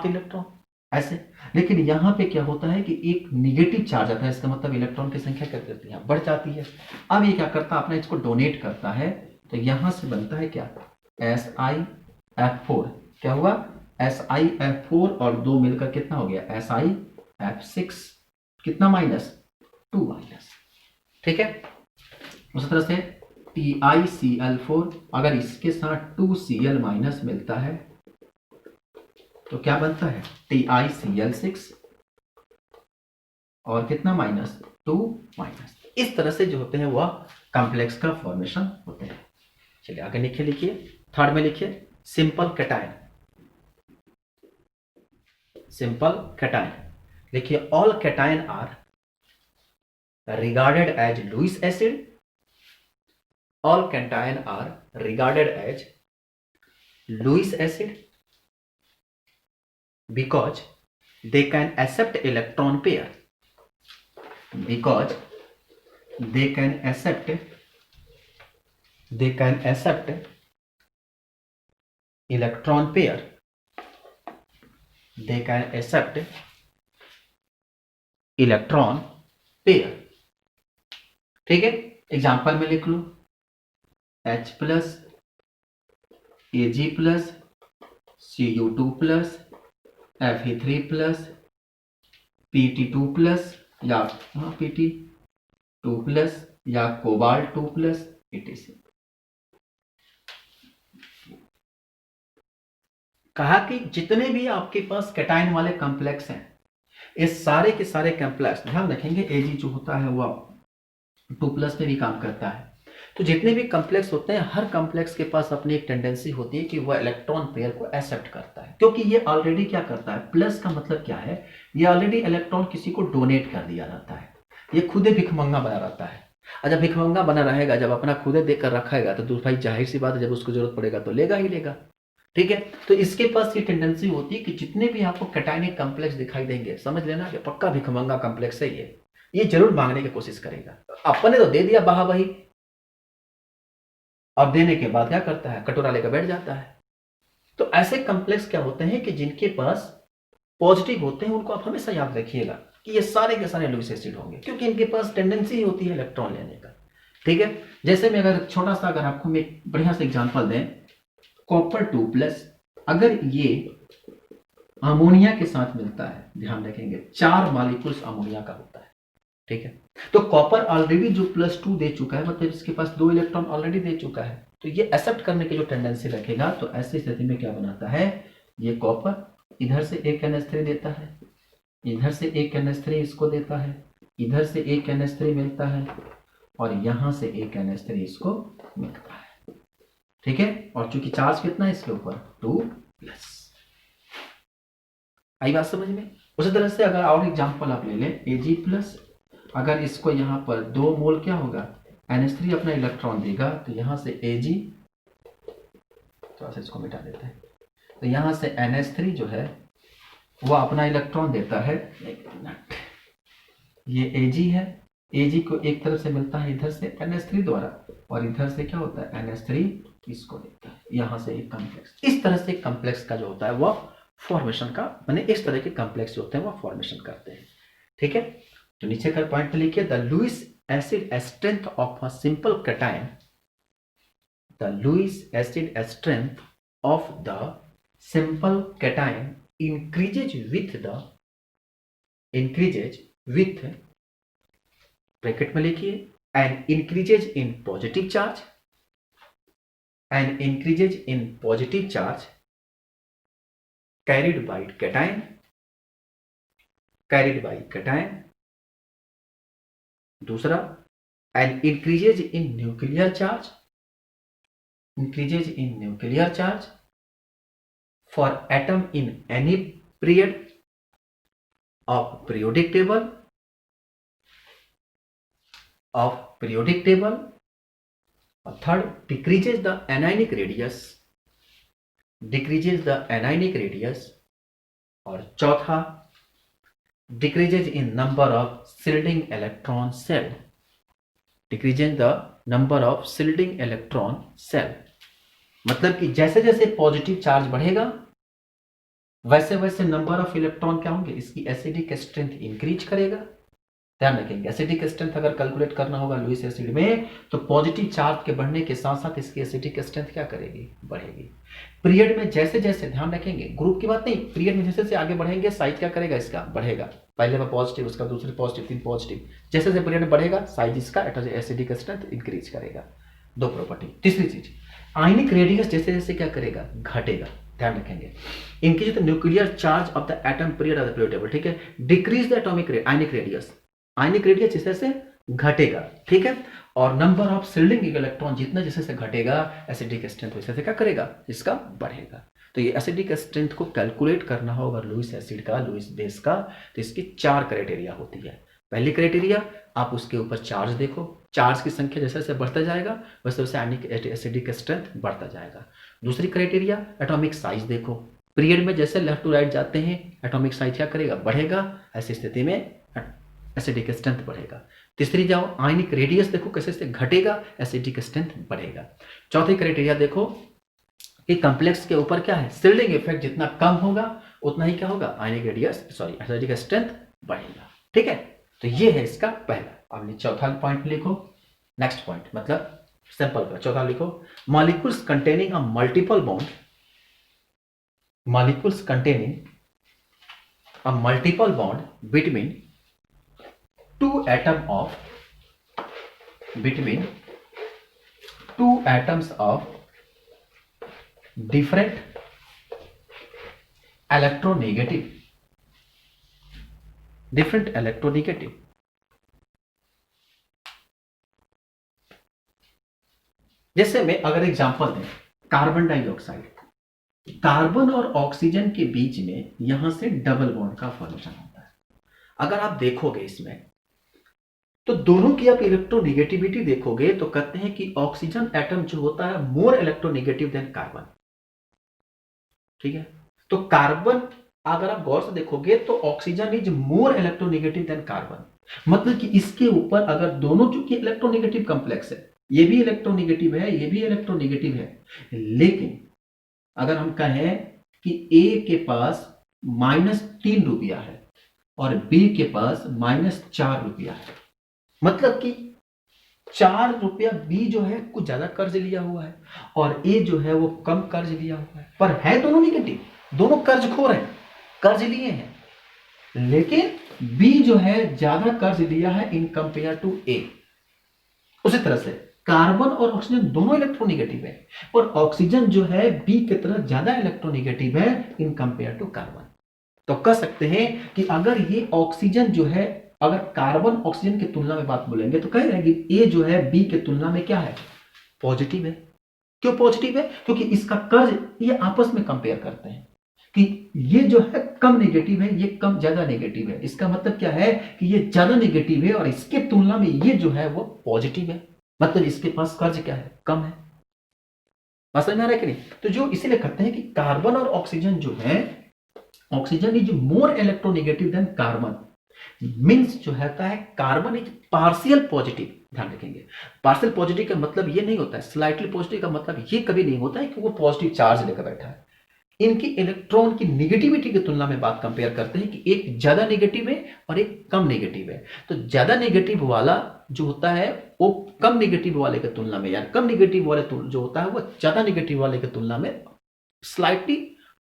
Speaker 1: इलेक्ट्रॉन, ऐसे। लेकिन यहाँ पे क्या होता है कि एक निगेटिव चार्ज आता है, इसका मतलब इलेक्ट्रॉन की संख्या क्या करती है, बढ़ जाती है। अब ये क्या करता है, अपना इसको डोनेट करता है, तो यहाँ से बनता है क्या, SiF4। क्या हुआ, SiF4 और 2 मिलकर कितना हो गया, SiF6। कितना माइनस, 2 माइनस। ठीक है। उसी तरह से TiCl4, अगर इसके साथ 2Cl माइनस मिलता है तो क्या बनता है, TiCl6 और कितना माइनस, 2 माइनस। इस तरह से जो होते हैं वह कॉम्प्लेक्स का फॉर्मेशन होते हैं। चलिए आगे लिखिए, थर्ड में लिखिए सिंपल कैटायन। सिंपल कैटायन लिखिए, all cation are regarded as Lewis acid. All cation are regarded as Lewis acid because they can accept electron pair. Because they can accept electron pair. They can accept electron pair. ठीक है। Example में लिख लो, H plus Ag plus Cu2 plus Fe3 plus Pt2 plus या Pt2 plus या cobalt 2 plus etc। कहा कि जितने भी आपके पास कैटायन वाले कॉम्प्लेक्स हैं, इस सारे के सारे कॉम्प्लेक्स, ध्यान रखेंगे Ag जो होता है वह 2 प्लस में भी काम करता है। तो जितने भी कॉम्प्लेक्स होते हैं, हर कॉम्प्लेक्स के पास अपनी एक टेंडेंसी होती है कि वह इलेक्ट्रॉन पेयर को एक्सेप्ट करता है, क्योंकि ये ऑलरेडी क्या करता है, प्लस का मतलब क्या है, ये ऑलरेडी इलेक्ट्रॉन किसी को डोनेट कर दिया जाता है, ये खुदे भिखमंगा बना रहता है। और जब भिखमंगा बना रहेगा, जब अपना खुदे देकर रखेगा, तो भाई जाहिर सी बात है, जब उसको जरूरत पड़ेगा तो लेगा ही लेगा। ठीक है। तो इसके पास ये टेंडेंसी होती है कि जितने भी आपको कैटायनिक कॉम्प्लेक्स दिखाई देंगे, समझ लेना कि पक्का भिखमंगा कॉम्प्लेक्स है ये जरूर मांगने की कोशिश करेगा। अपने तो दे दिया बाहा वही, और देने के बाद क्या करता है, कटोरा लेकर बैठ जाता है। तो ऐसे कॉम्प्लेक्स क्या होते हैं कि जिनके पास पॉजिटिव होते हैं, उनको आप हमेशा याद रखिएगा कि ये सारे के सारे लुईस एसिड होंगे, क्योंकि इनके पास टेंडेंसी होती है इलेक्ट्रॉन लेने का। ठीक है। जैसे में अगर छोटा सा, अगर आपको मैं बढ़िया से एग्जांपल दें, कॉपर 2 प्लस अगर ये अमोनिया के साथ मिलता है, ध्यान रखेंगे 4 मॉलिक्यूल्स अमोनिया का होता है। ठीक है। तो कॉपर ऑलरेडी जो +2 दे चुका है, मतलब इसके पास 2 इलेक्ट्रॉन ऑलरेडी दे चुका है, तो ये एक्सेप्ट करने की जो टेंडेंसी रखेगा, तो ऐसी स्थिति में क्या बनाता है, ये कॉपर इधर से एक NH3 देता है, इधर से एक NH3 इसको देता है, इधर से एक NH3 मिलता है, और यहां से एक NH3 इसको मिलता है। ठीक है। और चूंकि चार्ज कितना है इसके ऊपर, 2+। आई बात समझ में। उसी तरह से अगर और एग्जांपल आप ले लें, Ag+, अगर इसको यहाँ पर 2 मोल क्या होगा, NH3 अपना इलेक्ट्रॉन देगा, तो यहाँ से Ag, थोड़ा सा इसको मिटा देते हैं, तो यहाँ से NH3 जो है वह अपना इलेक्ट्रॉन देता है, ये Ag है, Ag को एक तरफ से मिलता है इधर से NH3 द्वारा, और इधर से क्या होता है, NH3 इसको देता है, यहाँ से एक कॉम्प्लेक्स। इस तरह से कॉम्प्लेक्स का जो होता है वह फॉर्मेशन का, माने इस तरह के कॉम्प्लेक्स जो होते हैं वह फॉर्मेशन करते हैं। ठीक है। तो नीचे का पॉइंट लिखिए, the Lewis acid strength of a simple cation, the Lewis acid strength of the simple cation increases with bracket में लिखिए, and increases in positive charge, carried by cation। दूसरा, and increases in nuclear charge for atom in any period of periodic table, और third, decreases the anionic radius, और चौथा, decreases in number of shielding electron cell। मतलब कि जैसे जैसे positive charge बढ़ेगा, वैसे वैसे नंबर ऑफ इलेक्ट्रॉन क्या होंगे, इसकी एसिडिक स्ट्रेंथ इंक्रीज करेगा। ध्यान रखेंगे, एसिडिक स्ट्रेंथ अगर कैलकुलेट करना होगा लुईस एसिड में, तो पॉजिटिव चार्ज के बढ़ने के साथ साथ इसकी एसिडिक स्ट्रेंथ क्या करेगी, बढ़ेगी। पीरियड में जैसे जैसे, ध्यान रखेंगे ग्रुप की बात नहीं, पीरियड में जैसे जैसे आगे बढ़ेंगे साइज क्या करेगा, इसका बढ़ेगा। पहले में पॉजिटिव, उसका दूसरे पॉजिटिव, तीन पॉजिटिव, जैसे जैसे पीरियड में बढ़ेगा साइज इसका एसिडिक स्ट्रेंथ इंक्रीज करेगा। दो प्रॉपर्टी। तीसरी चीज, आयनिक रेडियस जैसे जैसे क्या करेगा, घटेगा। ध्यान रखेंगे, increase the nuclear charge of the atom period of the period table, ठीक है। Decrease the atomic ionic radius, ionic radius जैसे जैसे घटेगा, ठीक है। और नंबर ऑफ सिल्डिंग इलेक्ट्रॉन जितना जैसे जैसे घटेगा, एसिडिक स्ट्रेंथ वैसे वैसे क्या करेगा, इसका बढ़ेगा। तो ये एसिडिक स्ट्रेंथ को कैलकुलेट करना होगा लुईस एसिड का, लुईस बेस का, तो इसकी 4 क्राइटेरिया होती है। पहली क्राइटेरिया, आप उसके ऊपर चार्ज देखो, चार्ज की संख्या जैसे जैसे बढ़ता जाएगा वैसे वैसे आयनिक एसिडिक स्ट्रेंथ बढ़ता जाएगा। दूसरी क्राइटेरिया, एटॉमिक साइज देखो, पीरियड में जैसे लेफ्ट टू राइट जाते हैं एटॉमिक साइज क्या करेगा, बढ़ेगा, ऐसी स्थिति में एसिडिक स्ट्रेंथ बढ़ेगा। तीसरी जाओ, आयनिक रेडियस देखो कैसे से घटेगा, एसिडिक स्ट्रेंथ बढ़ेगा। चौथी क्राइटेरिया देखो कि कॉम्प्लेक्स के ऊपर क्या है, शिल्डिंग इफेक्ट जितना कम होगा उतना ही क्या होगा, आयनिक रेडियस एसिडिक स्ट्रेंथ बढ़ेगा, ठीक है। तो ये है इसका पहला। अब चौथा पॉइंट लिखो, नेक्स्ट पॉइंट मतलब सिंपल का चौथा लिखो, molecules containing a multiple bond, molecules containing a multiple bond between two between two atoms of different electronegative, जैसे में अगर एग्जांपल दें, कार्बन डाइऑक्साइड, कार्बन और ऑक्सीजन के बीच में यहां से डबल बॉन्ड का फॉर्मेशन होता है। अगर आप देखोगे इसमें तो दोनों की आप इलेक्ट्रोनेगेटिविटी देखोगे तो कहते हैं कि ऑक्सीजन एटम जो होता है मोर इलेक्ट्रोनेगेटिव देन कार्बन, ठीक है। तो कार्बन अगर आप गौर से देखोगे तो oxygen is more electronegative than carbon, मतलब कि इसके ऊपर अगर दोनों चूंकि इलेक्ट्रोनेगेटिव कॉम्प्लेक्स है, ये भी इलेक्ट्रोनेगेटिव है, ये भी इलेक्ट्रोनेगेटिव है, लेकिन अगर हम कहें कि ए के पास -3 रुपया है और बी के पास -4 रुपया है, मतलब कि 4 रुपया बी जो है कुछ ज्यादा कर्ज लिया हुआ है और ए जो है वो कम कर्ज लिया हुआ है, पर है दोनों निगेटिव, दोनों कर्ज खोर हैं, कर्ज लिए हैं, लेकिन बी जो है ज्यादा कर्ज लिया है इन कंपेयर टू ए। उसी तरह से कार्बन और ऑक्सीजन दोनों इलेक्ट्रोनेगेटिव है और ऑक्सीजन जो है बी की तरह ज्यादा इलेक्ट्रोनेगेटिव है इन कंपेयर टू कार्बन। तो कह सकते हैं कि अगर ये ऑक्सीजन जो है, अगर कार्बन ऑक्सीजन की तुलना में बात बोलेंगे तो कह रहे हैं कि ए जो है बी की तुलना में क्या है, पॉजिटिव है। क्यों पॉजिटिव है, क्योंकि इसका कर्ज ये आपस में कंपेयर करते हैं कि ये जो है कम नेगेटिव है, ये कम ज्यादा नेगेटिव है, इसका मतलब क्या है कि ये ज्यादा नेगेटिव है और इसके तुलना में ये जो है वो पॉजिटिव है, मतलब इसके पास कर्ज क्या है, कम है। बात समझ में आ रहा है कि नहीं। तो जो इसीलिए कहते हैं कि कार्बन और ऑक्सीजन जो है, oxygen is more electronegative than carbon, means जो होता है कार्बन इज पार्शियल पॉजिटिव। ध्यान रखेंगे, पार्शियल पॉजिटिव का मतलब ये नहीं होता है, स्लाइटली पॉजिटिव का मतलब ये कभी नहीं होता है कि वो पॉजिटिव चार्ज लेकर बैठा है। इनकी इलेक्ट्रॉन की निगेटिविटी की तुलना में बात कंपेयर करते हैं कि एक ज्यादा नेगेटिव है और एक कम नेगेटिव है। तो ज्यादा नेगेटिव वाला जो होता है वो कम नेगेटिव वाले की तुलना में, यार कम नेगेटिव वाले जो होता है वो ज्यादा नेगेटिव वाले की तुलना में स्लाइटली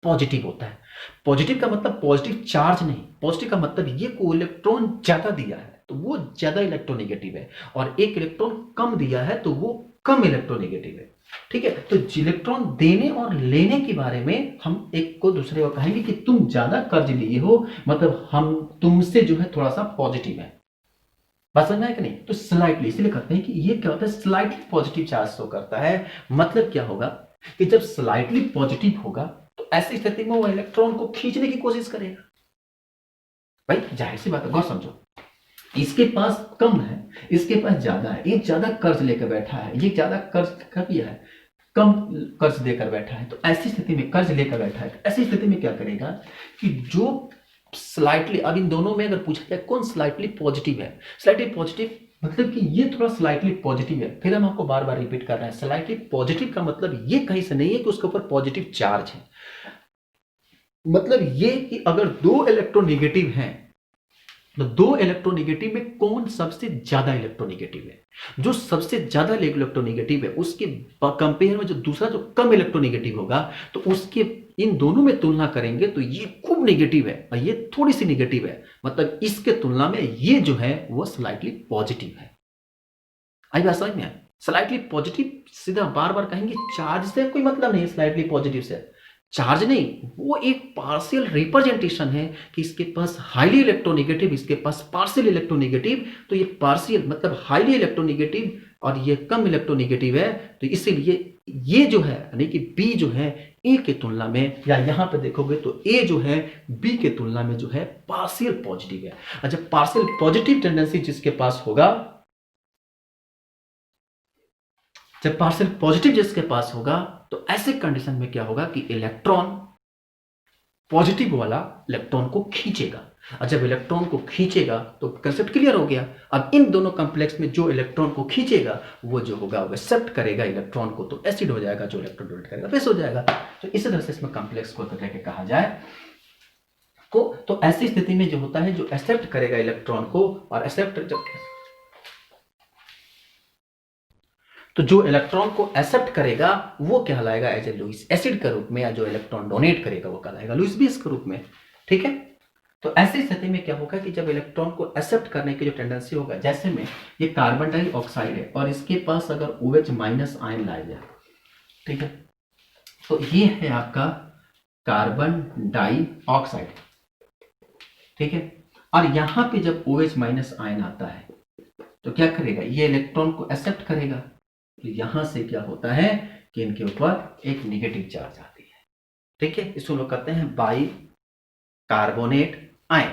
Speaker 1: पॉजिटिव होता है। पॉजिटिव का मतलब पॉजिटिव चार्ज नहीं, पॉजिटिव का मतलब ये को इलेक्ट्रॉन ज्यादा दिया है तो वो ज्यादा इलेक्ट्रोनेगेटिव है और एक इलेक्ट्रॉन कम दिया है तो वो कम इलेक्ट्रोनेगेटिव है, ठीक है। तो इलेक्ट्रॉन देने और लेने के बारे में हम एक को दूसरे को कहेंगे कि तुम ज्यादा कर्ज लिए हो, मतलब हम तुमसे जो है थोड़ा सा पॉजिटिव है। बात समझ में है कि नहीं। तो स्लाइटली इसलिए कहते हैं कि ये क्या होता है, स्लाइटली पॉजिटिव चार्ज शो करता है। मतलब क्या होगा कि जब स्लाइटली पॉजिटिव होगा तो ऐसी स्थिति में वो इलेक्ट्रॉन को खींचने की कोशिश करेगा। भाई जाहिर सी बात है, गौर समझो, इसके पास कम है, इसके पास ज्यादा है, ये ज्यादा कर्ज लेकर बैठा है, ये ज्यादा कर्ज कर दिया है, कम कर्ज देकर बैठा है। तो ऐसी स्थिति में कर्ज लेकर बैठा है, ऐसी स्थिति में क्या करेगा कि जो स्लाइटली, अब इन दोनों में अगर पूछा जाए कौन स्लाइटली पॉजिटिव है, स्लाइटली पॉजिटिव मतलब कि ये थोड़ा स्लाइटली पॉजिटिव है। फिर हम आपको बार बार रिपीट कर रहे हैं, स्लाइटली पॉजिटिव का मतलब ये कहीं से नहीं है कि उसके ऊपर पॉजिटिव चार्ज है। मतलब ये कि अगर दो इलेक्ट्रोनेगेटिव हैं तो दो इलेक्ट्रोनेगेटिव में कौन सबसे ज्यादा इलेक्ट्रोनेगेटिव है, जो सबसे ज्यादा इलेक्ट्रोनेगेटिव है उसके कंपेयर में जो दूसरा जो कम इलेक्ट्रोनेगेटिव होगा तो उसके इन दोनों में तुलना करेंगे तो ये खूब नेगेटिव है और ये थोड़ी सी नेगेटिव है, मतलब इसके तुलना में ये जो है वो स्लाइटली पॉजिटिव है। आई बात समझ में? स्लाइटली पॉजिटिव सीधा बार बार कहेंगे चार्ज से कोई मतलब नहीं, स्लाइटली पॉजिटिव से चार्ज नहीं, वो एक पार्शियल रिप्रेजेंटेशन है कि इसके पास हाईली इलेक्ट्रोनेगेटिव, इसके पास पार्शियल इलेक्ट्रोनेगेटिव, तो ये पार्शियल मतलब हाईली इलेक्ट्रोनेगेटिव और ये कम इलेक्ट्रोनेगेटिव है, तो इसीलिए ये जो है यानी कि बी जो है ए के तुलना में, या यहां पे देखोगे तो ए जो है बी के तुलना में जो है पार्शियल पॉजिटिव है। अच्छा, पार्शियल पॉजिटिव टेंडेंसी जिसके पास होगा, जब पार्शियल पॉजिटिव जिसके पास होगा तो ऐसे कंडीशन में क्या होगा कि इलेक्ट्रॉन पॉजिटिव वाला इलेक्ट्रॉन को खींचेगा, और जब इलेक्ट्रॉन को खींचेगा तो कंसेप्ट क्लियर हो गया। अब इन दोनों कॉम्प्लेक्स में जो इलेक्ट्रॉन को खींचेगा वो जो होगा वो एक्सेप्ट करेगा इलेक्ट्रॉन को, तो एसिड हो जाएगा, जो इलेक्ट्रॉन डोनेट करेगा बेस हो जाएगा। तो इसी तरह से इसमें कॉम्प्लेक्स को करके कहा जाए को, तो ऐसी स्थिति में जो होता है जो एक्सेप्ट करेगा इलेक्ट्रॉन को, और एक्सेप्ट जब तो जो इलेक्ट्रॉन को एक्सेप्ट करेगा वो कहलाएगा एज ए लुईस एसिड के रूप में, या जो इलेक्ट्रॉन डोनेट करेगा वो कहलाएगा लुईस बेस के रूप में। ठीक है, तो ऐसी स्थिति में क्या होगा कि जब इलेक्ट्रॉन को एक्सेप्ट करने की जो टेंडेंसी होगा, जैसे में ये कार्बन डाइऑक्साइड है और इसके पास अगर OH माइनस आयन लाया जाए, ठीक है, तो ये है आपका कार्बन डाइऑक्साइड, ठीक है, और यहां पे जब OH माइनस आयन आता है तो क्या करेगा, ये इलेक्ट्रॉन को एक्सेप्ट करेगा, तो यहां से क्या होता है कि इनके ऊपर एक नेगेटिव चार्ज आती है। ठीक है, इसको लोग कहते हैं बाई कार्बोनेट आयन।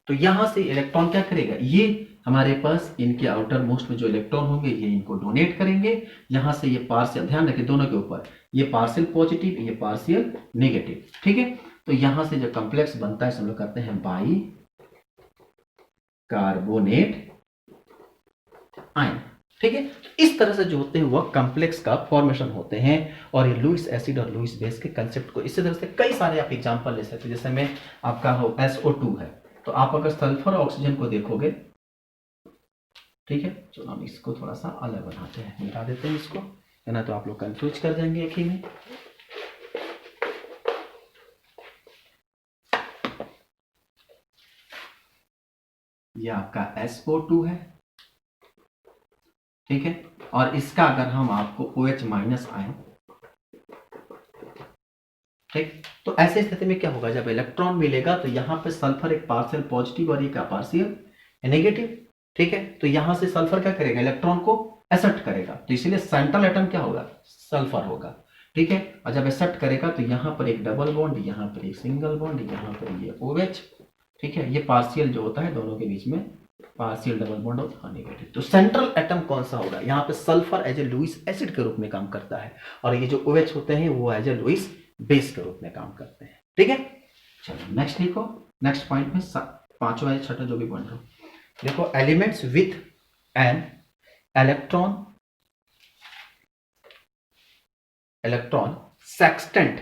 Speaker 1: तो यहां से इलेक्ट्रॉन क्या करेगा, ये हमारे पास इनके आउटर मोस्ट में जो इलेक्ट्रॉन होंगे ये इनको डोनेट करेंगे, यहां से ये पार्शियल, ध्यान रखिए दोनों के ऊपर, ये पार्शियल पॉजिटिव ये पार्शियल नेगेटिव। ठीक है, तो यहां से जो कॉम्प्लेक्स बनता है हम लोग कहते हैं बाई कार्बोनेट आयन। ठीक है, इस तरह से जो होते हैं वह कॉम्प्लेक्स का फॉर्मेशन होते हैं, और ये लुईस एसिड और लुईस बेस के कंसेप्ट को इसी तरह से कई सारे आप एग्जांपल ले सकते हैं। जैसे में आपका हो SO2 है, तो आप अगर सल्फर और ऑक्सीजन को देखोगे, ठीक है, चलो हम इसको थोड़ा सा अलग बनाते हैं, मिटा देते हैं इसको, है ना, तो आप लोग कंफ्यूज कर जाएंगे एक ही में। ये आपका SO2 है, ठीक है, और इसका अगर हम आपको OH माइनस आयन, ठीक, तो ऐसे स्थिति में क्या होगा, जब इलेक्ट्रॉन मिलेगा तो यहां पे सल्फर एक पार्शियल पॉजिटिव और एक पार्शियल नेगेटिव। ठीक है, तो यहां से सल्फर क्या करेगा, इलेक्ट्रॉन को एक्सेप्ट करेगा, तो इसीलिए सेंट्रल एटम क्या होगा, सल्फर होगा। ठीक है, और जब एक्सेप्ट करेगा तो यहां पर एक डबल बॉन्ड, यहां पर एक सिंगल बॉन्ड, यहां पर ये OH। ठीक है, ये पार्शियल जो होता है दोनों के बीच में पार्शियल डबल बॉन्ड और नेगेटिव। तो सेंट्रल एटम कौन सा होगा, यहाँ पे sulphur as a Lewis acid के रूप में काम करता है, और ये जो OH होते हैं वो एज ए लुईस बेस के रूप में काम करते हैं। ठीक है, चलो नेक्स्ट लिखो, नेक्स्ट पॉइंट में पांचवा या छठा जो भी पॉइंट हो, देखो elements with an electron sextant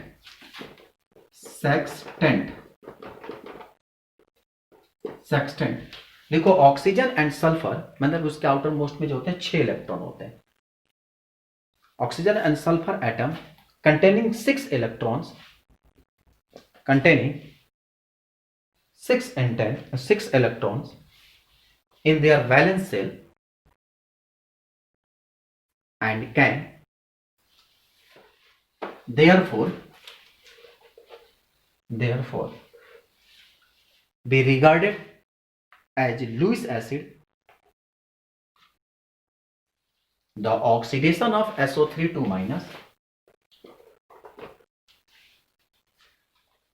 Speaker 1: देखो ऑक्सीजन एंड सल्फर, मतलब उसके आउटर मोस्ट में जो होते हैं 6 इलेक्ट्रॉन होते हैं। Oxygen and sulphur atom containing 6 electrons, containing 6 electrons in their valence shell, and can therefore be regarded as Lewis acid. The oxidation of SO3 2 minus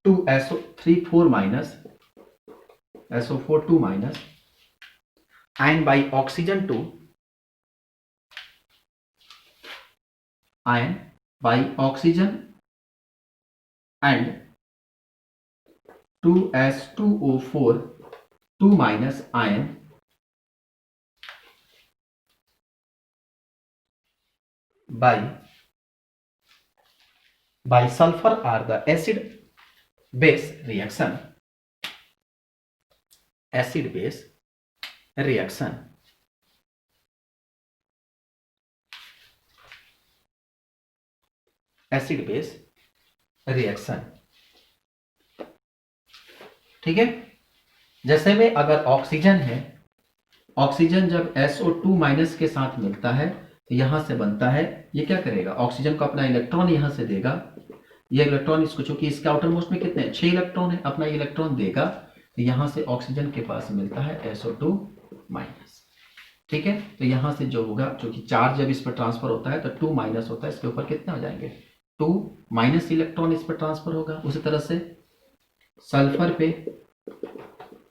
Speaker 1: to SO3 4 minus SO4 2 minus and by oxygen 2 ion by oxygen and 2S2O4 2 minus ion by sulfur are the acid base reaction, acid base reaction, acid base reaction. ठीक है, जैसे में अगर oxygen है, oxygen जब SO2 minus के साथ मिलता है तो यहां से बनता है, ये क्या करेगा, ऑक्सीजन को अपना इलेक्ट्रॉन यहां से देगा, ये इलेक्ट्रॉन इसको, चूंकि इसके आउटर मोस्ट में कितने 6 इलेक्ट्रॉन है, अपना इलेक्ट्रॉन देगा तो यहां से ऑक्सीजन के पास मिलता है SO2 माइनस। ठीक है, तो यहां से जो होगा, चूंकि चार्ज जब इस पर ट्रांसफर होता है तो 2 माइनस होता है, इसके ऊपर कितने हो जाएंगे 2 माइनस इलेक्ट्रॉन इस पर ट्रांसफर होगा। उसी तरह से सल्फर पे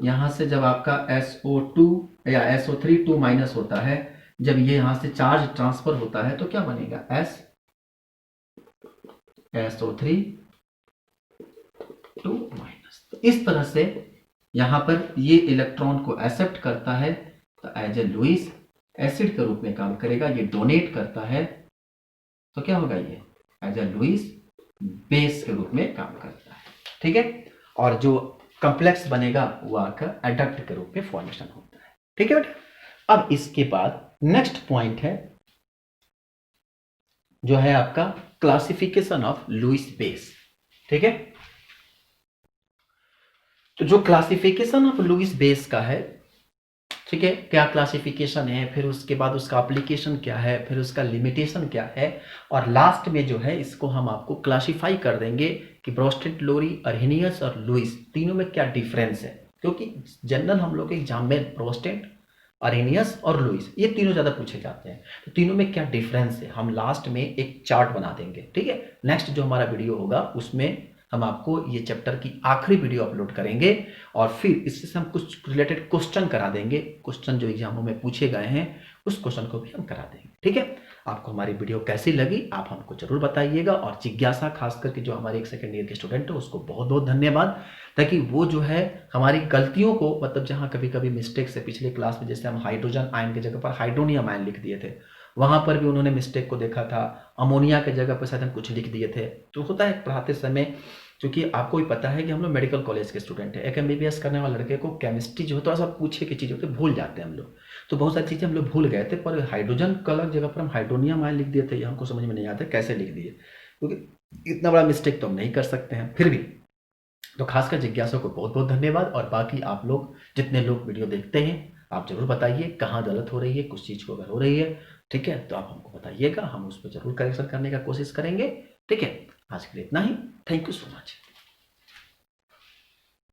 Speaker 1: यहां से जब आपका SO2 या SO3 2 माइनस होता है, जब ये यहां से चार्ज ट्रांसफर होता है तो क्या बनेगा SO3 2 माइनस। तो इस तरह से यहां पर ये इलेक्ट्रॉन को एक्सेप्ट करता है तो एज ए लुईस एसिड के रूप में काम करेगा, ये डोनेट करता है तो क्या होगा, ये एज ए लुईस बेस के रूप में काम करता है। ठीक है, और जो कॉम्प्लेक्स बनेगा वो आपका एडक्ट के रूप में फॉर्मेशन होता है। ठीक है बेटा, अब इसके बाद नेक्स्ट पॉइंट है जो है आपका क्लासिफिकेशन ऑफ लुईस बेस। ठीक है, तो जो क्लासिफिकेशन ऑफ लुईस बेस का है, ठीक है, क्या क्लासिफिकेशन है, फिर उसके बाद उसका एप्लीकेशन क्या है, फिर उसका लिमिटेशन क्या है, और लास्ट में जो है इसको हम आपको क्लासिफाई कर देंगे कि ब्रोस्टेड, लोरी, अर्हेनियस और लुईस तीनों में क्या डिफरेंस है। क्योंकि जनरल हम लोग के एग्जाम में ब्रोस्टेड, अर्हेनियस और लुईस ये तीनों ज़्यादा पूछे जाते हैं, तो तीनों में क्या डिफरेंस है हम लास्ट में एक चार्ट बना देंगे। ठीक है, नेक्स्ट जो हमारा वीडियो होगा उसमें हम आपको ये चैप्टर की आखिरी वीडियो अपलोड करेंगे और फिर इससे हम कुछ रिलेटेड क्वेश्चन करा देंगे, क्वेश्चन जो एग्जामों में पूछे गए हैं उस क्वेश्चन को भी हम करा देंगे। ठीक है, आपको हमारी वीडियो कैसी लगी आप हमको जरूर बताइएगा, और जिज्ञासा खास करके जो हमारे 1 सेकेंड ईयर के स्टूडेंट है उसको बहुत बहुत धन्यवाद, ताकि वो जो है हमारी गलतियों को, मतलब जहाँ कभी कभी मिस्टेक से पिछले क्लास में जैसे हम हाइड्रोजन आयन की जगह पर हाइड्रोनियम आयन लिख दिए थे, वहां पर भी उन्होंने मिस्टेक को देखा था, अमोनिया की जगह पर शायद हम कुछ लिख दिए थे। तो होता है पढ़ाते समय, क्योंकि आपको भी पता है कि हम लोग मेडिकल कॉलेज के स्टूडेंट हैं, एक MBBS करने वाले लड़के को केमिस्ट्री जो है थोड़ा सा पूछे की चीज़ होती है, भूल जाते हैं हम लोग, तो बहुत सारी चीज़ें हम लोग भूल गए थे, पर हाइड्रोजन का अलग जगह पर हम हाइड्रोनियम आयन लिख दिए थे, ये हमको समझ में नहीं आता कैसे लिख दिए, क्योंकि इतना बड़ा मिस्टेक तो हम नहीं कर सकते हैं फिर भी। तो खासकर जिज्ञासा को बहुत बहुत धन्यवाद, और बाकी आप लोग जितने लोग वीडियो देखते हैं आप जरूर बताइए कहाँ गलत हो रही है, कुछ चीज़ को अगर हो रही है, ठीक है, तो आप हमको बताइएगा, हम उस पर जरूर करेक्शन करने का कोशिश करेंगे। ठीक है, आज के लिए इतना ही, थैंक यू सो मच।